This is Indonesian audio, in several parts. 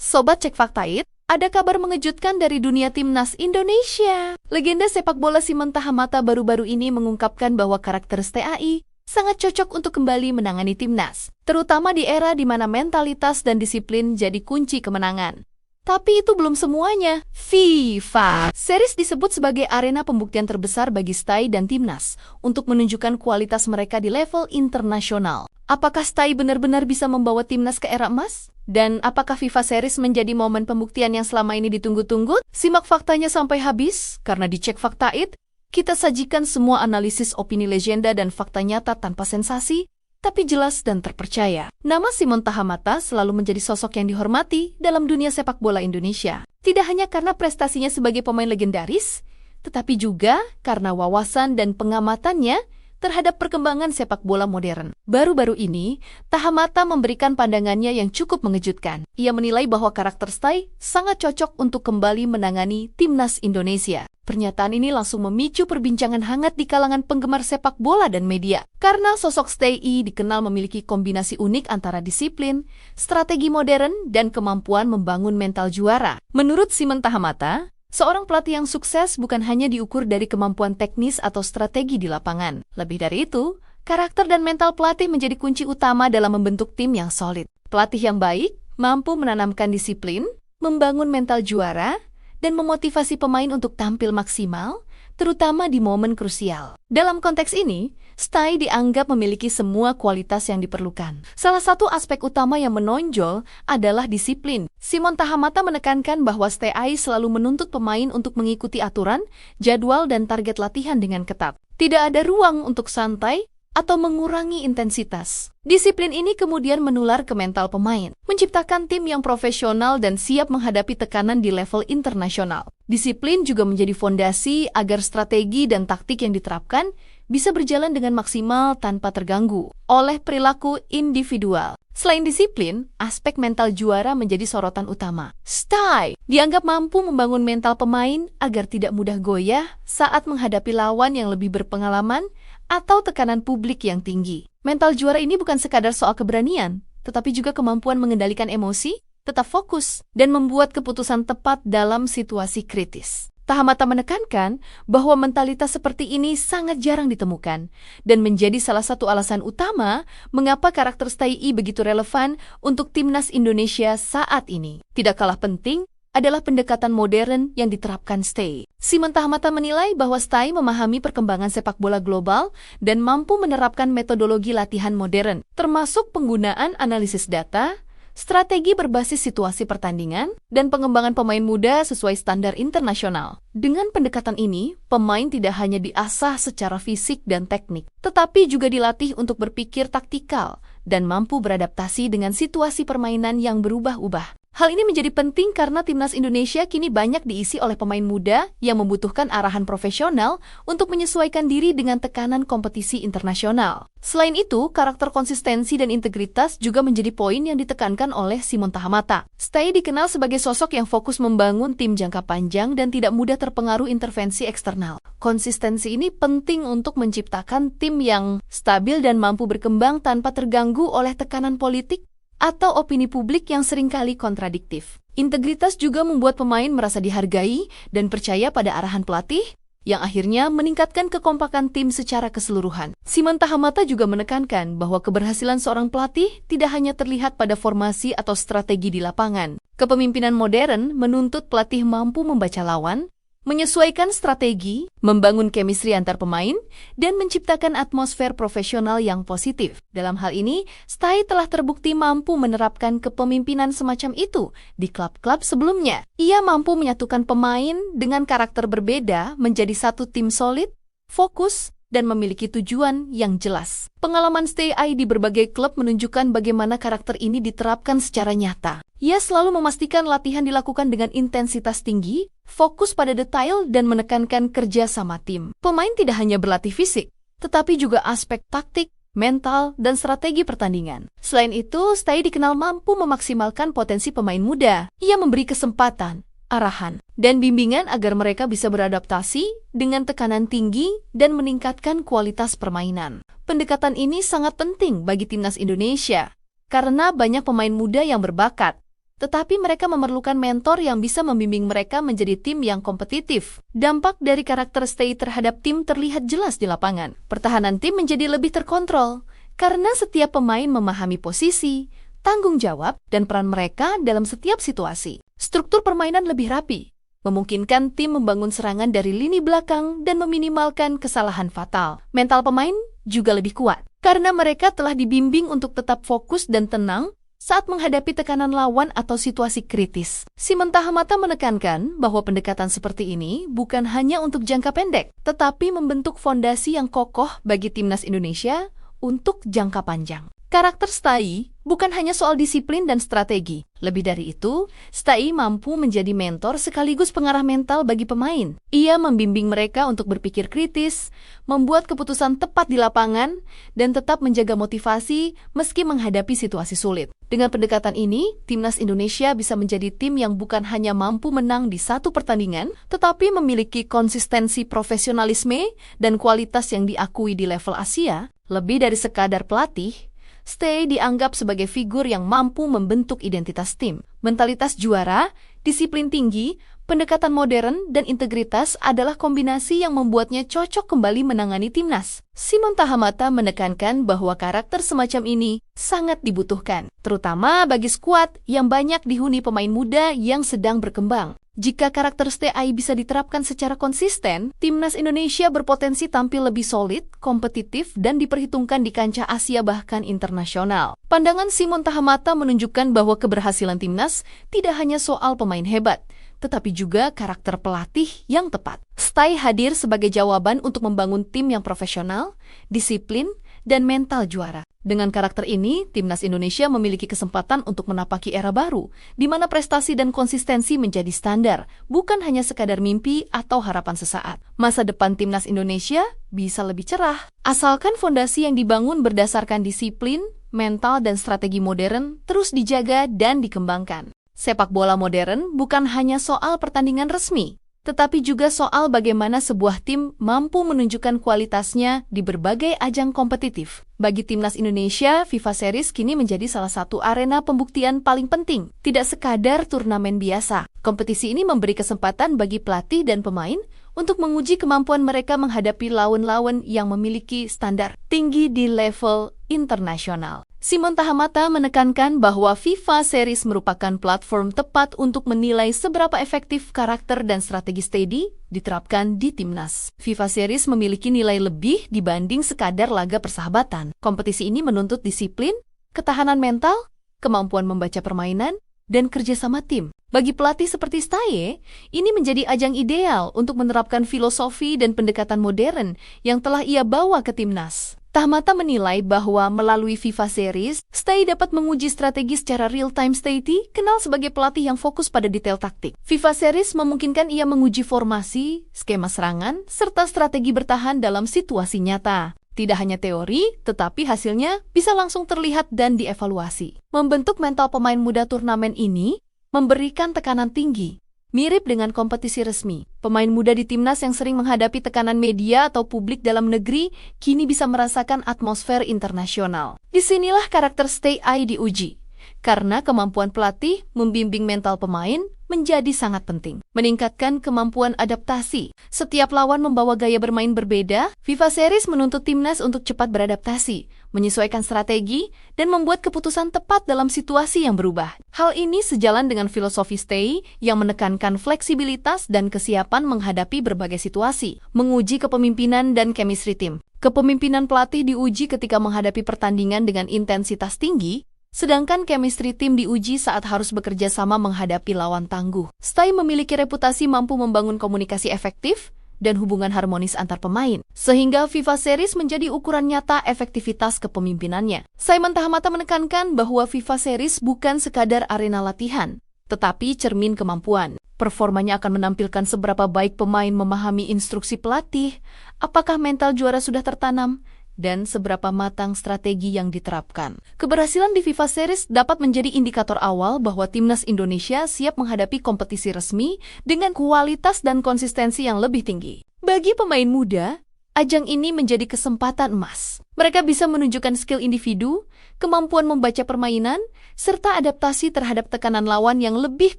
Sobat Cek Fakta It, ada kabar mengejutkan dari dunia timnas Indonesia. Legenda sepak bola Simon Tahamata baru-baru ini mengungkapkan bahwa karakter STAI sangat cocok untuk kembali menangani timnas, terutama di era di mana mentalitas dan disiplin jadi kunci kemenangan. Tapi itu belum semuanya. FIFA Series disebut sebagai arena pembuktian terbesar bagi STAI dan timnas untuk menunjukkan kualitas mereka di level internasional. Apakah STAI benar-benar bisa membawa timnas ke era emas? Dan apakah FIFA Series menjadi momen pembuktian yang selama ini ditunggu-tunggu? Simak faktanya sampai habis, karena di Cek Fakta It, kita sajikan semua analisis opini legenda dan fakta nyata tanpa sensasi, tapi jelas dan terpercaya. Nama Simon Tahamata selalu menjadi sosok yang dihormati dalam dunia sepak bola Indonesia. Tidak hanya karena prestasinya sebagai pemain legendaris, tetapi juga karena wawasan dan pengamatannya terhadap perkembangan sepak bola modern. Baru-baru ini, Tahamata memberikan pandangannya yang cukup mengejutkan. Ia menilai bahwa karakter STAI sangat cocok untuk kembali menangani timnas Indonesia. Pernyataan ini langsung memicu perbincangan hangat di kalangan penggemar sepak bola dan media. Karena sosok STAI dikenal memiliki kombinasi unik antara disiplin, strategi modern, dan kemampuan membangun mental juara. Menurut Simon Tahamata, seorang pelatih yang sukses bukan hanya diukur dari kemampuan teknis atau strategi di lapangan. Lebih dari itu, karakter dan mental pelatih menjadi kunci utama dalam membentuk tim yang solid. Pelatih yang baik mampu menanamkan disiplin, membangun mental juara, dan memotivasi pemain untuk tampil maksimal, terutama di momen krusial. Dalam konteks ini, STAI dianggap memiliki semua kualitas yang diperlukan. Salah satu aspek utama yang menonjol adalah disiplin. Simon Tahamata menekankan bahwa STAI selalu menuntut pemain untuk mengikuti aturan, jadwal, dan target latihan dengan ketat. Tidak ada ruang untuk santai atau mengurangi intensitas. Disiplin ini kemudian menular ke mental pemain, menciptakan tim yang profesional dan siap menghadapi tekanan di level internasional. Disiplin juga menjadi fondasi agar strategi dan taktik yang diterapkan bisa berjalan dengan maksimal tanpa terganggu oleh perilaku individual. Selain disiplin, aspek mental juara menjadi sorotan utama. STAI dianggap mampu membangun mental pemain agar tidak mudah goyah saat menghadapi lawan yang lebih berpengalaman atau tekanan publik yang tinggi. Mental juara ini bukan sekadar soal keberanian, tetapi juga kemampuan mengendalikan emosi, tetap fokus, dan membuat keputusan tepat dalam situasi kritis. Tahamata menekankan bahwa mentalitas seperti ini sangat jarang ditemukan dan menjadi salah satu alasan utama mengapa karakter STAI begitu relevan untuk timnas Indonesia saat ini. Tidak kalah penting adalah pendekatan modern yang diterapkan STAI. Simon Tahamata menilai bahwa STAI memahami perkembangan sepak bola global dan mampu menerapkan metodologi latihan modern, termasuk penggunaan analisis data, strategi berbasis situasi pertandingan, dan pengembangan pemain muda sesuai standar internasional. Dengan pendekatan ini, pemain tidak hanya diasah secara fisik dan teknik, tetapi juga dilatih untuk berpikir taktikal dan mampu beradaptasi dengan situasi permainan yang berubah-ubah. Hal ini menjadi penting karena timnas Indonesia kini banyak diisi oleh pemain muda yang membutuhkan arahan profesional untuk menyesuaikan diri dengan tekanan kompetisi internasional. Selain itu, karakter konsistensi dan integritas juga menjadi poin yang ditekankan oleh Simon Tahamata. STAI dikenal sebagai sosok yang fokus membangun tim jangka panjang dan tidak mudah terpengaruh intervensi eksternal. Konsistensi ini penting untuk menciptakan tim yang stabil dan mampu berkembang tanpa terganggu oleh tekanan politik atau opini publik yang seringkali kontradiktif. Integritas juga membuat pemain merasa dihargai dan percaya pada arahan pelatih, yang akhirnya meningkatkan kekompakan tim secara keseluruhan. Simon Tahamata juga menekankan bahwa keberhasilan seorang pelatih tidak hanya terlihat pada formasi atau strategi di lapangan. Kepemimpinan modern menuntut pelatih mampu membaca lawan, menyesuaikan strategi, membangun chemistry antar pemain, dan menciptakan atmosfer profesional yang positif. Dalam hal ini, STAI telah terbukti mampu menerapkan kepemimpinan semacam itu di klub-klub sebelumnya. Ia mampu menyatukan pemain dengan karakter berbeda menjadi satu tim solid, fokus, dan memiliki tujuan yang jelas. Pengalaman STAI di berbagai klub menunjukkan bagaimana karakter ini diterapkan secara nyata. Ia selalu memastikan latihan dilakukan dengan intensitas tinggi, fokus pada detail, dan menekankan kerja sama tim. Pemain tidak hanya berlatih fisik, tetapi juga aspek taktik, mental, dan strategi pertandingan. Selain itu, STAI dikenal mampu memaksimalkan potensi pemain muda. Ia memberi kesempatan, arahan, dan bimbingan agar mereka bisa beradaptasi dengan tekanan tinggi dan meningkatkan kualitas permainan. Pendekatan ini sangat penting bagi timnas Indonesia, karena banyak pemain muda yang berbakat, tetapi mereka memerlukan mentor yang bisa membimbing mereka menjadi tim yang kompetitif. Dampak dari karakter Stay terhadap tim terlihat jelas di lapangan. Pertahanan tim menjadi lebih terkontrol, karena setiap pemain memahami posisi, tanggung jawab, dan peran mereka dalam setiap situasi. Struktur permainan lebih rapi, memungkinkan tim membangun serangan dari lini belakang dan meminimalkan kesalahan fatal. Mental pemain juga lebih kuat, karena mereka telah dibimbing untuk tetap fokus dan tenang saat menghadapi tekanan lawan atau situasi kritis. Simon Tahamata menekankan bahwa pendekatan seperti ini bukan hanya untuk jangka pendek, tetapi membentuk fondasi yang kokoh bagi timnas Indonesia untuk jangka panjang. Karakter Stay bukan hanya soal disiplin dan strategi. Lebih dari itu, Stay mampu menjadi mentor sekaligus pengarah mental bagi pemain. Ia membimbing mereka untuk berpikir kritis, membuat keputusan tepat di lapangan, dan tetap menjaga motivasi meski menghadapi situasi sulit. Dengan pendekatan ini, timnas Indonesia bisa menjadi tim yang bukan hanya mampu menang di satu pertandingan, tetapi memiliki konsistensi profesionalisme dan kualitas yang diakui di level Asia. Lebih dari sekadar pelatih, Stay dianggap sebagai figur yang mampu membentuk identitas tim. Mentalitas juara, disiplin tinggi, pendekatan modern, dan integritas adalah kombinasi yang membuatnya cocok kembali menangani timnas. Simon Tahamata menekankan bahwa karakter semacam ini sangat dibutuhkan, terutama bagi skuad yang banyak dihuni pemain muda yang sedang berkembang. Jika karakter Stay bisa diterapkan secara konsisten, timnas Indonesia berpotensi tampil lebih solid, kompetitif, dan diperhitungkan di kancah Asia bahkan internasional. Pandangan Simon Tahamata menunjukkan bahwa keberhasilan timnas tidak hanya soal pemain hebat, tetapi juga karakter pelatih yang tepat. Stay hadir sebagai jawaban untuk membangun tim yang profesional, disiplin, dan mental juara. Dengan karakter ini, timnas Indonesia memiliki kesempatan untuk menapaki era baru, di mana prestasi dan konsistensi menjadi standar, bukan hanya sekadar mimpi atau harapan sesaat. Masa depan timnas Indonesia bisa lebih cerah, asalkan fondasi yang dibangun berdasarkan disiplin, mental, dan strategi modern terus dijaga dan dikembangkan. Sepak bola modern bukan hanya soal pertandingan resmi, tetapi juga soal bagaimana sebuah tim mampu menunjukkan kualitasnya di berbagai ajang kompetitif. Bagi timnas Indonesia, FIFA Series kini menjadi salah satu arena pembuktian paling penting. Tidak sekadar turnamen biasa, kompetisi ini memberi kesempatan bagi pelatih dan pemain untuk menguji kemampuan mereka menghadapi lawan-lawan yang memiliki standar tinggi di level internasional. Simon Tahamata menekankan bahwa FIFA Series merupakan platform tepat untuk menilai seberapa efektif karakter dan strategi Stay diterapkan di timnas. FIFA Series memiliki nilai lebih dibanding sekadar laga persahabatan. Kompetisi ini menuntut disiplin, ketahanan mental, kemampuan membaca permainan, dan kerjasama tim. Bagi pelatih seperti Stay, ini menjadi ajang ideal untuk menerapkan filosofi dan pendekatan modern yang telah ia bawa ke timnas. Tahamata menilai bahwa melalui FIFA Series, Stay dapat menguji strategi secara real-time. Stay kenal sebagai pelatih yang fokus pada detail taktik. FIFA Series memungkinkan ia menguji formasi, skema serangan, serta strategi bertahan dalam situasi nyata. Tidak hanya teori, tetapi hasilnya bisa langsung terlihat dan dievaluasi. Membentuk mental pemain muda turnamen ini memberikan tekanan tinggi. Mirip dengan kompetisi resmi, pemain muda di timnas yang sering menghadapi tekanan media atau publik dalam negeri kini bisa merasakan atmosfer internasional. Disinilah karakter Stay diuji, karena kemampuan pelatih membimbing mental pemain menjadi sangat penting. Meningkatkan kemampuan adaptasi. Setiap lawan membawa gaya bermain berbeda, FIFA Series menuntut timnas untuk cepat beradaptasi, menyesuaikan strategi, dan membuat keputusan tepat dalam situasi yang berubah. Hal ini sejalan dengan filosofi Stay yang menekankan fleksibilitas dan kesiapan menghadapi berbagai situasi, menguji kepemimpinan dan chemistry tim. Kepemimpinan pelatih diuji ketika menghadapi pertandingan dengan intensitas tinggi, sedangkan chemistry tim diuji saat harus bekerja sama menghadapi lawan tangguh. Stay memiliki reputasi mampu membangun komunikasi efektif dan hubungan harmonis antar pemain, sehingga FIFA Series menjadi ukuran nyata efektivitas kepemimpinannya. Simon Tahamata menekankan bahwa FIFA Series bukan sekadar arena latihan, tetapi cermin kemampuan. Performanya akan menampilkan seberapa baik pemain memahami instruksi pelatih, apakah mental juara sudah tertanam, dan seberapa matang strategi yang diterapkan. Keberhasilan di FIFA Series dapat menjadi indikator awal bahwa timnas Indonesia siap menghadapi kompetisi resmi dengan kualitas dan konsistensi yang lebih tinggi. Bagi pemain muda, ajang ini menjadi kesempatan emas. Mereka bisa menunjukkan skill individu, kemampuan membaca permainan, serta adaptasi terhadap tekanan lawan yang lebih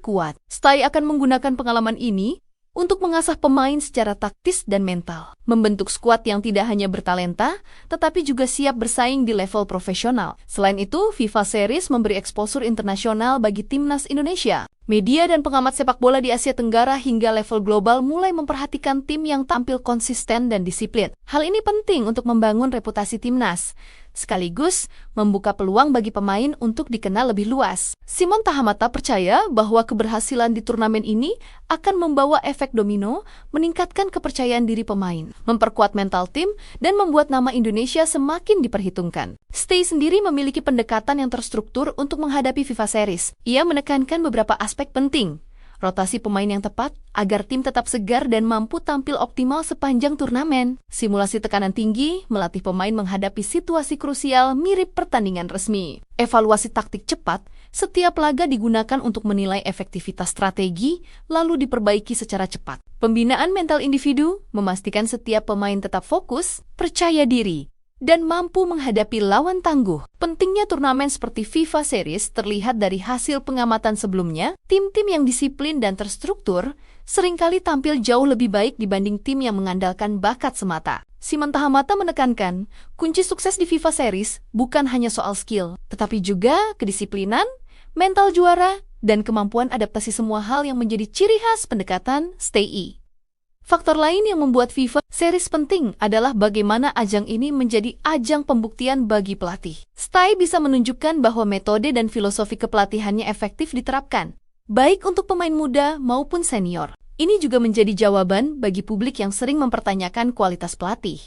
kuat. Stai akan menggunakan pengalaman ini untuk mengasah pemain secara taktis dan mental, membentuk skuad yang tidak hanya bertalenta, tetapi juga siap bersaing di level profesional. Selain itu, FIFA Series memberi exposure internasional bagi timnas Indonesia. Media dan pengamat sepak bola di Asia Tenggara hingga level global mulai memperhatikan tim yang tampil konsisten dan disiplin. Hal ini penting untuk membangun reputasi timnas, sekaligus membuka peluang bagi pemain untuk dikenal lebih luas. Simon Tahamata percaya bahwa keberhasilan di turnamen ini akan membawa efek domino, meningkatkan kepercayaan diri pemain, memperkuat mental tim, dan membuat nama Indonesia semakin diperhitungkan. Stay sendiri memiliki pendekatan yang terstruktur untuk menghadapi FIFA Series. Ia menekankan beberapa aspek penting. Rotasi pemain yang tepat agar tim tetap segar dan mampu tampil optimal sepanjang turnamen. Simulasi tekanan tinggi melatih pemain menghadapi situasi krusial mirip pertandingan resmi. Evaluasi taktik cepat, setiap laga digunakan untuk menilai efektivitas strategi, lalu diperbaiki secara cepat. Pembinaan mental individu memastikan setiap pemain tetap fokus, percaya diri, dan mampu menghadapi lawan tangguh. Pentingnya turnamen seperti FIFA Series terlihat dari hasil pengamatan sebelumnya. Tim-tim yang disiplin dan terstruktur seringkali tampil jauh lebih baik dibanding tim yang mengandalkan bakat semata. Simon Tahamata menekankan, kunci sukses di FIFA Series bukan hanya soal skill, tetapi juga kedisiplinan, mental juara, dan kemampuan adaptasi semua hal yang menjadi ciri khas pendekatan Stay. Faktor lain yang membuat FIFA Series penting adalah bagaimana ajang ini menjadi ajang pembuktian bagi pelatih. Stay bisa menunjukkan bahwa metode dan filosofi kepelatihannya efektif diterapkan, baik untuk pemain muda maupun senior. Ini juga menjadi jawaban bagi publik yang sering mempertanyakan kualitas pelatih.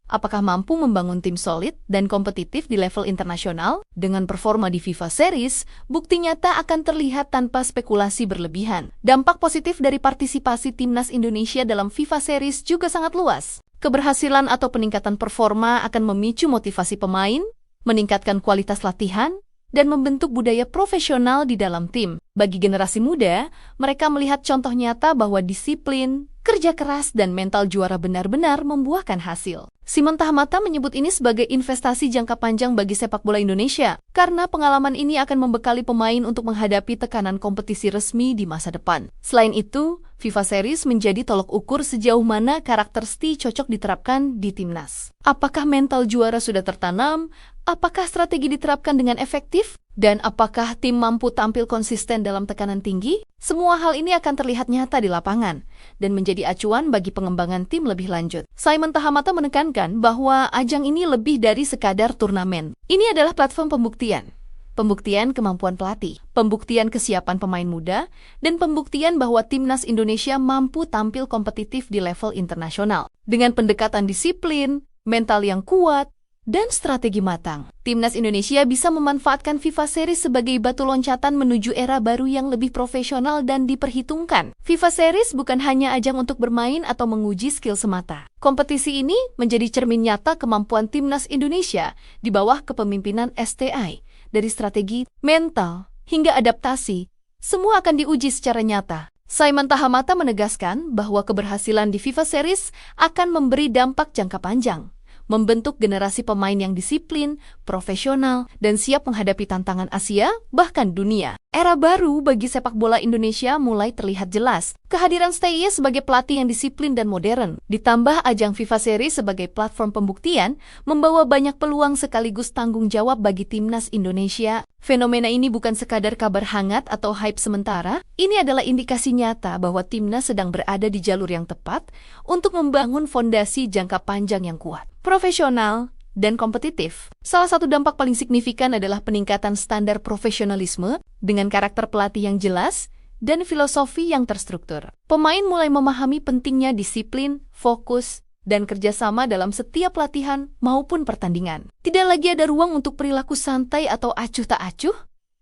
Apakah mampu membangun tim solid dan kompetitif di level internasional? Dengan performa di FIFA Series, bukti nyata akan terlihat tanpa spekulasi berlebihan. Dampak positif dari partisipasi timnas Indonesia dalam FIFA Series juga sangat luas. Keberhasilan atau peningkatan performa akan memicu motivasi pemain, meningkatkan kualitas latihan, dan membentuk budaya profesional di dalam tim. Bagi generasi muda, mereka melihat contoh nyata bahwa disiplin, kerja keras, dan mental juara benar-benar membuahkan hasil. Simon Tahamata menyebut ini sebagai investasi jangka panjang bagi sepak bola Indonesia, karena pengalaman ini akan membekali pemain untuk menghadapi tekanan kompetisi resmi di masa depan. Selain itu, FIFA Series menjadi tolok ukur sejauh mana karakter Stay cocok diterapkan di timnas. Apakah mental juara sudah tertanam? Apakah strategi diterapkan dengan efektif? Dan apakah tim mampu tampil konsisten dalam tekanan tinggi? Semua hal ini akan terlihat nyata di lapangan dan menjadi acuan bagi pengembangan tim lebih lanjut. Simon Tahamata menekankan bahwa ajang ini lebih dari sekadar turnamen. Ini adalah platform pembuktian. Pembuktian kemampuan pelatih, pembuktian kesiapan pemain muda, dan pembuktian bahwa timnas Indonesia mampu tampil kompetitif di level internasional. Dengan pendekatan disiplin, mental yang kuat, dan strategi matang, timnas Indonesia bisa memanfaatkan FIFA Series sebagai batu loncatan menuju era baru yang lebih profesional dan diperhitungkan. FIFA Series bukan hanya ajang untuk bermain atau menguji skill semata. Kompetisi ini menjadi cermin nyata kemampuan timnas Indonesia di bawah kepemimpinan STI. Dari strategi, mental, hingga adaptasi, semua akan diuji secara nyata. Simon Tahamata menegaskan bahwa keberhasilan di FIFA Series akan memberi dampak jangka panjang, membentuk generasi pemain yang disiplin, profesional, dan siap menghadapi tantangan Asia, bahkan dunia. Era baru bagi sepak bola Indonesia mulai terlihat jelas. Kehadiran Stay sebagai pelatih yang disiplin dan modern, ditambah ajang FIFA Series sebagai platform pembuktian, membawa banyak peluang sekaligus tanggung jawab bagi timnas Indonesia. Fenomena ini bukan sekadar kabar hangat atau hype sementara, ini adalah indikasi nyata bahwa timnas sedang berada di jalur yang tepat untuk membangun fondasi jangka panjang yang kuat, profesional, dan kompetitif. Salah satu dampak paling signifikan adalah peningkatan standar profesionalisme dengan karakter pelatih yang jelas dan filosofi yang terstruktur. Pemain mulai memahami pentingnya disiplin, fokus, dan kerjasama dalam setiap latihan maupun pertandingan. Tidak lagi ada ruang untuk perilaku santai atau acuh tak acuh,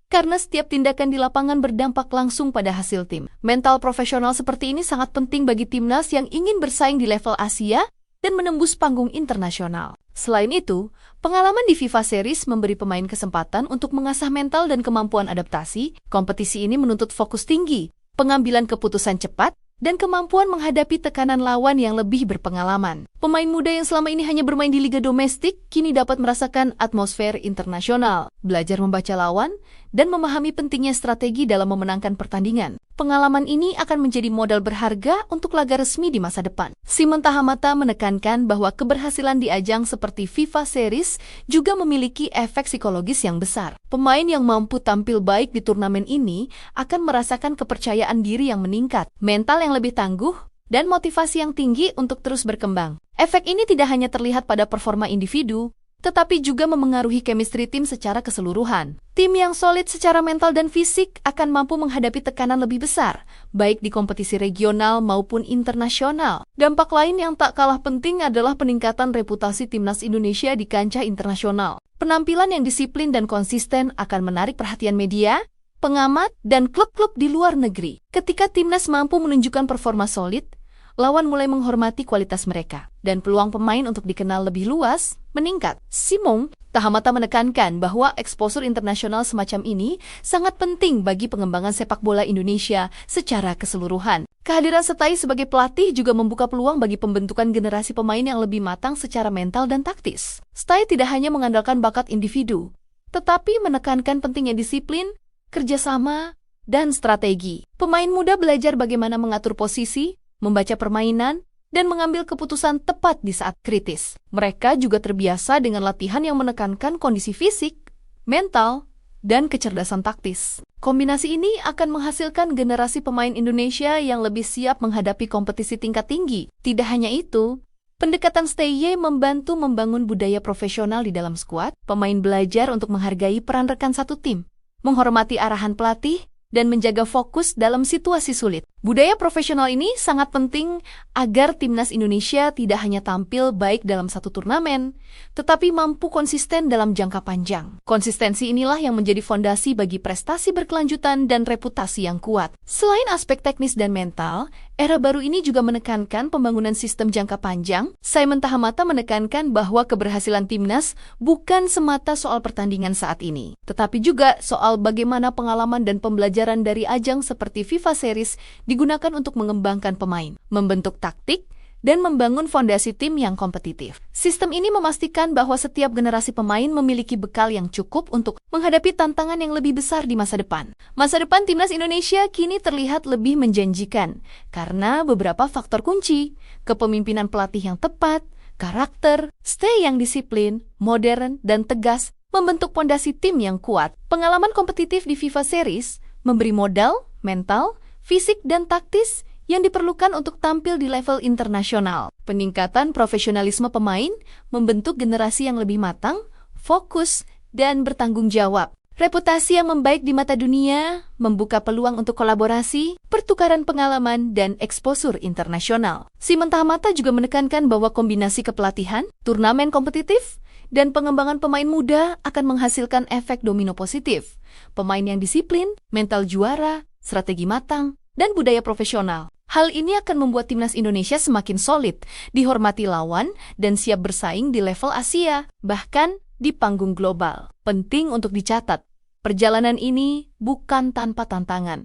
karena setiap tindakan di lapangan berdampak langsung pada hasil tim. Mental profesional seperti ini sangat penting bagi timnas yang ingin bersaing di level Asia dan menembus panggung internasional. Selain itu, pengalaman di FIFA Series memberi pemain kesempatan untuk mengasah mental dan kemampuan adaptasi. Kompetisi ini menuntut fokus tinggi, pengambilan keputusan cepat, dan kemampuan menghadapi tekanan lawan yang lebih berpengalaman. Pemain muda yang selama ini hanya bermain di liga domestik kini dapat merasakan atmosfer internasional, belajar membaca lawan, dan memahami pentingnya strategi dalam memenangkan pertandingan. Pengalaman ini akan menjadi modal berharga untuk laga resmi di masa depan. Simon Tahamata menekankan bahwa keberhasilan di ajang seperti FIFA Series juga memiliki efek psikologis yang besar. Pemain yang mampu tampil baik di turnamen ini akan merasakan kepercayaan diri yang meningkat, mental yang lebih tangguh, dan motivasi yang tinggi untuk terus berkembang. Efek ini tidak hanya terlihat pada performa individu, tetapi juga memengaruhi chemistry tim secara keseluruhan. Tim yang solid secara mental dan fisik akan mampu menghadapi tekanan lebih besar, baik di kompetisi regional maupun internasional. Dampak lain yang tak kalah penting adalah peningkatan reputasi timnas Indonesia di kancah internasional. Penampilan yang disiplin dan konsisten akan menarik perhatian media, pengamat, dan klub-klub di luar negeri. Ketika timnas mampu menunjukkan performa solid, lawan mulai menghormati kualitas mereka, dan peluang pemain untuk dikenal lebih luas meningkat. Simon Tahamata menekankan bahwa eksposur internasional semacam ini sangat penting bagi pengembangan sepak bola Indonesia secara keseluruhan. Kehadiran Stai sebagai pelatih juga membuka peluang bagi pembentukan generasi pemain yang lebih matang secara mental dan taktis. Stai tidak hanya mengandalkan bakat individu, tetapi menekankan pentingnya disiplin, kerjasama, dan strategi. Pemain muda belajar bagaimana mengatur posisi, membaca permainan, dan mengambil keputusan tepat di saat kritis. Mereka juga terbiasa dengan latihan yang menekankan kondisi fisik, mental, dan kecerdasan taktis. Kombinasi ini akan menghasilkan generasi pemain Indonesia yang lebih siap menghadapi kompetisi tingkat tinggi. Tidak hanya itu, pendekatan STY membantu membangun budaya profesional di dalam skuad. Pemain belajar untuk menghargai peran rekan satu tim, menghormati arahan pelatih, dan menjaga fokus dalam situasi sulit. Budaya profesional ini sangat penting agar timnas Indonesia tidak hanya tampil baik dalam satu turnamen, tetapi mampu konsisten dalam jangka panjang. Konsistensi inilah yang menjadi fondasi bagi prestasi berkelanjutan dan reputasi yang kuat. Selain aspek teknis dan mental, era baru ini juga menekankan pembangunan sistem jangka panjang. Simon Tahamata menekankan bahwa keberhasilan timnas bukan semata soal pertandingan saat ini, tetapi juga soal bagaimana pengalaman dan pembelajaran dari ajang seperti FIFA Series digunakan untuk mengembangkan pemain, membentuk taktik, dan membangun fondasi tim yang kompetitif. Sistem ini memastikan bahwa setiap generasi pemain memiliki bekal yang cukup untuk menghadapi tantangan yang lebih besar di masa depan. Masa depan timnas Indonesia kini terlihat lebih menjanjikan karena beberapa faktor kunci: kepemimpinan pelatih yang tepat, karakter, stay yang disiplin, modern, dan tegas membentuk fondasi tim yang kuat. Pengalaman kompetitif di FIFA Series memberi modal, mental, fisik, dan taktis yang diperlukan untuk tampil di level internasional. Peningkatan profesionalisme pemain membentuk generasi yang lebih matang, fokus, dan bertanggung jawab. Reputasi yang membaik di mata dunia membuka peluang untuk kolaborasi, pertukaran pengalaman, dan eksposur internasional. Simon Tahamata juga menekankan bahwa kombinasi kepelatihan, turnamen kompetitif, dan pengembangan pemain muda akan menghasilkan efek domino positif. Pemain yang disiplin, mental juara, strategi matang, dan budaya profesional. Hal ini akan membuat timnas Indonesia semakin solid, dihormati lawan, dan siap bersaing di level Asia, bahkan di panggung global. Penting untuk dicatat, perjalanan ini bukan tanpa tantangan.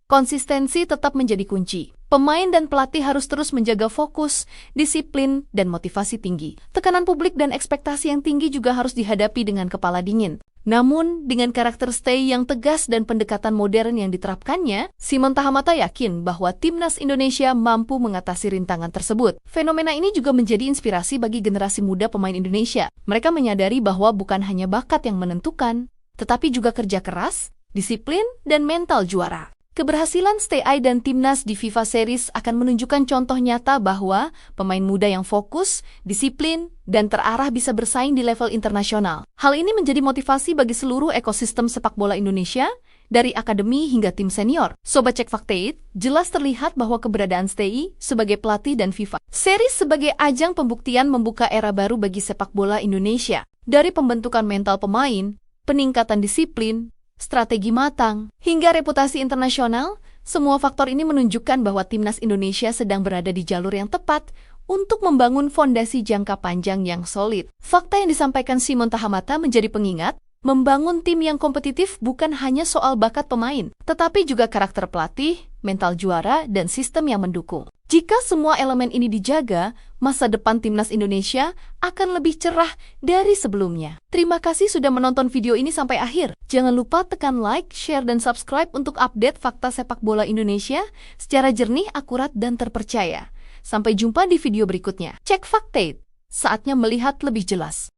Konsistensi tetap menjadi kunci. Pemain dan pelatih harus terus menjaga fokus, disiplin, dan motivasi tinggi. Tekanan publik dan ekspektasi yang tinggi juga harus dihadapi dengan kepala dingin. Namun, dengan karakter stay yang tegas dan pendekatan modern yang diterapkannya, Simon Tahamata yakin bahwa timnas Indonesia mampu mengatasi rintangan tersebut. Fenomena ini juga menjadi inspirasi bagi generasi muda pemain Indonesia. Mereka menyadari bahwa bukan hanya bakat yang menentukan, tetapi juga kerja keras, disiplin, dan mental juara. Keberhasilan STI dan timnas di FIFA Series akan menunjukkan contoh nyata bahwa pemain muda yang fokus, disiplin, dan terarah bisa bersaing di level internasional. Hal ini menjadi motivasi bagi seluruh ekosistem sepak bola Indonesia, dari akademi hingga tim senior. Sobat Cek Fakta, jelas terlihat bahwa keberadaan STI sebagai pelatih dan FIFA Series sebagai ajang pembuktian membuka era baru bagi sepak bola Indonesia. Dari pembentukan mental pemain, peningkatan disiplin, strategi matang, hingga reputasi internasional, semua faktor ini menunjukkan bahwa timnas Indonesia sedang berada di jalur yang tepat untuk membangun fondasi jangka panjang yang solid. Fakta yang disampaikan Simon Tahamata menjadi pengingat, Membangun tim yang kompetitif bukan hanya soal bakat pemain, tetapi juga karakter pelatih, mental juara, dan sistem yang mendukung. Jika semua elemen ini dijaga, masa depan timnas Indonesia akan lebih cerah dari sebelumnya. Terima kasih sudah menonton video ini sampai akhir. Jangan lupa tekan like, share, dan subscribe untuk update fakta sepak bola Indonesia secara jernih, akurat, dan terpercaya. Sampai jumpa di video berikutnya. Cek Faktate, saatnya melihat lebih jelas.